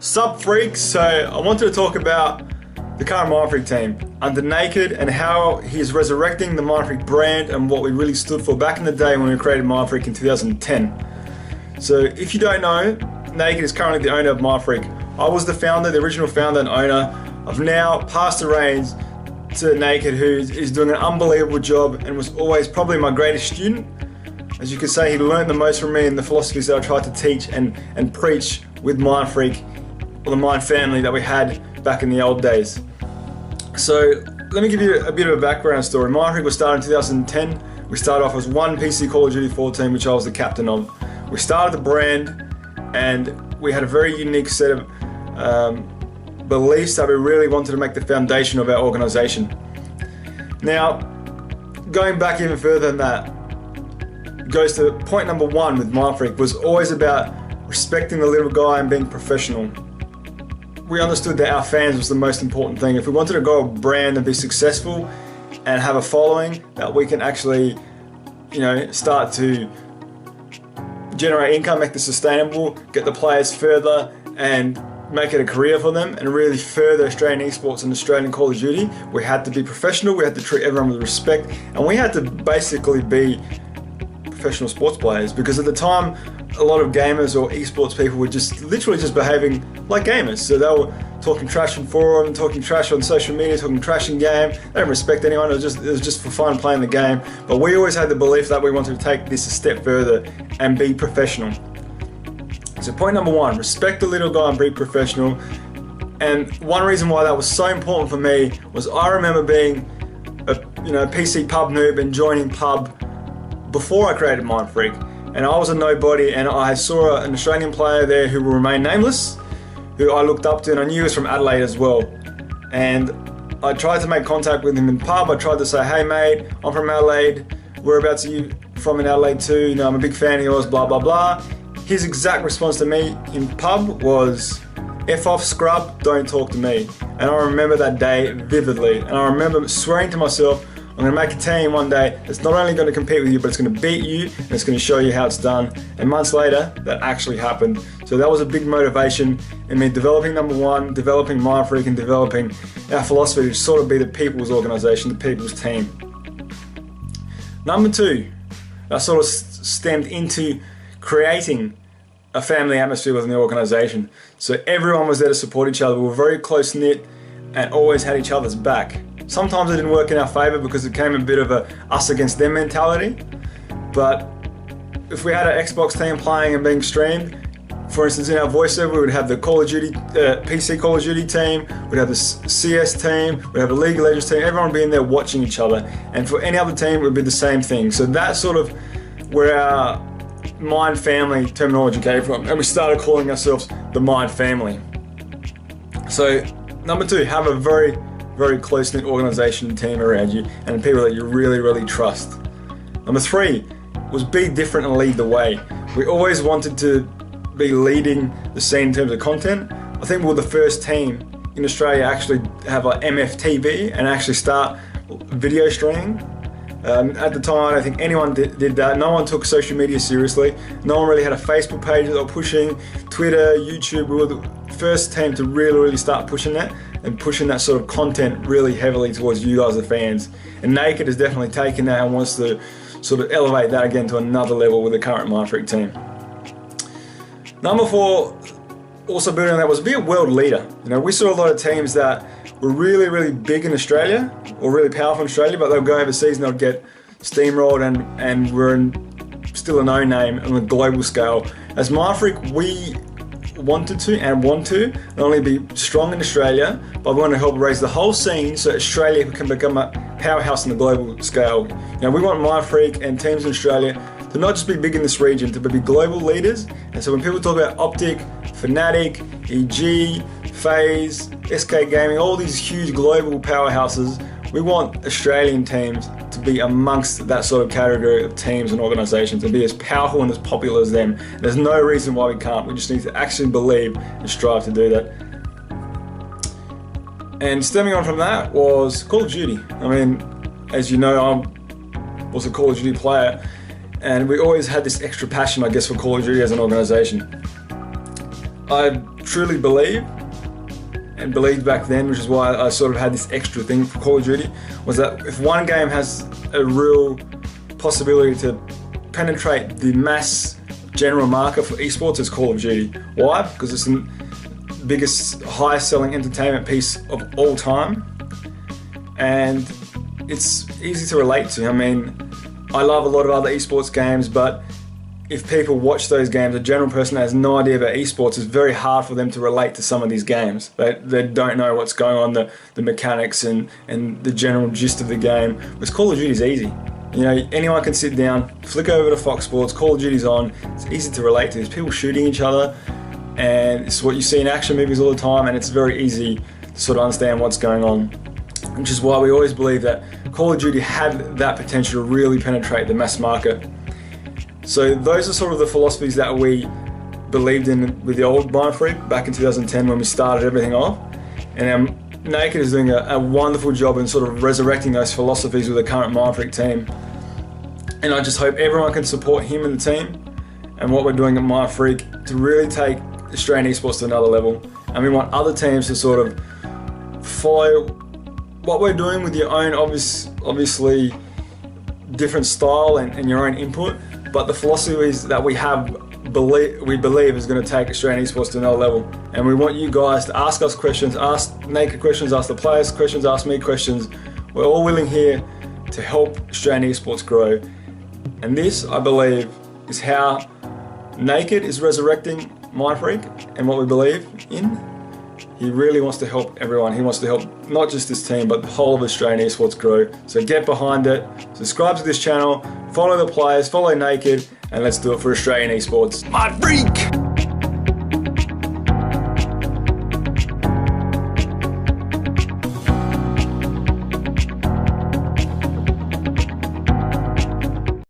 Sup freaks, so I wanted to talk about the current Mindfreak team under Naked and how he's resurrecting the Mindfreak brand and what we really stood for back in the day when we created Mindfreak in 2010. So if you don't know, Naked is currently the owner of Mindfreak. I was the founder, the original founder and owner. I've now passed the reins to Naked, who is doing an unbelievable job and was always probably my greatest student. As you can say, he learned the most from me and the philosophies that I tried to teach and preach with Mindfreak, or the Mind family that we had back in the old days. So let me give you a bit of a background story. Mindfreak was started in 2010. We started off as one PC Call of Duty 4 team, which I was the captain of. We started the brand and we had a very unique set of beliefs that we really wanted to make the foundation of our organization. Now, going back even further than that, goes to point number one with Mindfreak was always about respecting the little guy and being professional. We understood that our fans was the most important thing. If we wanted to grow a brand and be successful and have a following that we can actually, start to generate income, make this sustainable, get the players further and make it a career for them and really further Australian esports and Australian Call of Duty, we had to be professional, we had to treat everyone with respect, and we had to basically be professional sports players, because at the time a lot of gamers or esports people were just literally just behaving like gamers. So they were talking trash on forum, talking trash on social media, talking trash in game. They didn't respect anyone. It was just for fun playing the game. But we always had the belief that we wanted to take this a step further and be professional. So point number one, respect the little guy and be professional. And one reason why that was so important for me was I remember being a PC pub noob and joining pub before I created Mindfreak. And I was a nobody, and I saw an Australian player there who will remain nameless, who I looked up to, and I knew he was from Adelaide as well. And I tried to make contact with him in pub. I tried to say, hey mate, I'm from Adelaide, whereabouts are you from in Adelaide too? I'm a big fan of yours, blah, blah, blah. His exact response to me in pub was, F off scrub, don't talk to me. And I remember that day vividly. And I remember swearing to myself, I'm going to make a team one day that's not only going to compete with you, but it's going to beat you and it's going to show you how it's done. And months later, that actually happened. So that was a big motivation in me developing number one, developing Mindfreak, and developing our philosophy to sort of be the people's organization, the people's team. Number two, that sort of stemmed into creating a family atmosphere within the organization. So everyone was there to support each other. We were very close knit and always had each other's back. Sometimes it didn't work in our favour because it became a bit of a us against them mentality. But if we had an Xbox team playing and being streamed, for instance in our voiceover we would have the Call of Duty, PC Call of Duty team, we'd have the CS team, we'd have the League of Legends team, everyone would be in there watching each other. And for any other team it would be the same thing. So that's sort of where our Mind family terminology came from, and we started calling ourselves the Mind family. So number two, have a very close-knit organization and team around you and people that you really trust. Number three was be different and lead the way. We always wanted to be leading the scene in terms of content. I think we were the first team in Australia actually have like MFTV and actually start video streaming. At the time, I don't think anyone did that. No one took social media seriously. No one really had a Facebook page that they were pushing, Twitter, YouTube. We were the first team to really start pushing that and pushing that sort of content really heavily towards you guys, the fans. And Naked has definitely taken that and wants to sort of elevate that again to another level with the current Mindfreak team. Number four, also building on that, was be a world leader. We saw a lot of teams that were really big in Australia or really powerful in Australia, but they'll go overseas and they'll get steamrolled and we're still a no name on a global scale. As Mindfreak, we wanted to and want to not only be strong in Australia, but we want to help raise the whole scene so Australia can become a powerhouse on the global scale. We want Mindfreak and teams in Australia to not just be big in this region, to be global leaders. And so when people talk about Optic, Fnatic, EG, FaZe, SK Gaming, all these huge global powerhouses, we want Australian teams to be amongst that sort of category of teams and organisations and be as powerful and as popular as them. There's no reason why we can't. We just need to actually believe and strive to do that. And stemming on from that was Call of Duty. As you know, I was a Call of Duty player, and we always had this extra passion, I guess, for Call of Duty as an organisation. I truly believe, and believed back then, which is why I sort of had this extra thing for Call of Duty, was that if one game has a real possibility to penetrate the mass general market for esports, it's Call of Duty. Why? Because it's the biggest, highest selling entertainment piece of all time, and it's easy to relate to. I mean, I love a lot of other esports games, but if people watch those games, a general person that has no idea about esports, it's very hard for them to relate to some of these games. They don't know what's going on, the mechanics and the general gist of the game. Whereas Call of Duty is easy. You know, anyone can sit down, flick over to Fox Sports, Call of Duty's on. It's easy to relate to. There's people shooting each other, and it's what you see in action movies all the time, and it's very easy to sort of understand what's going on. Which is why we always believe that Call of Duty had that potential to really penetrate the mass market. So those are sort of the philosophies that we believed in with the old Mindfreak back in 2010 when we started everything off. And Naked is doing a wonderful job in sort of resurrecting those philosophies with the current Mindfreak team. And I just hope everyone can support him and the team and what we're doing at Mindfreak to really take Australian esports to another level. And we want other teams to sort of follow what we're doing with your own obviously different style and your own input. But the philosophies that we believe is going to take Australian esports to another level. And we want you guys to ask us questions, ask Naked questions, ask the players questions, ask me questions. We're all willing here to help Australian esports grow. And this, I believe, is how Naked is resurrecting Mindfreak and what we believe in. He really wants to help everyone. He wants to help not just this team, but the whole of Australian esports grow. So get behind it, subscribe to this channel, follow the players, follow Naked, and let's do it for Australian esports. Mindfreak!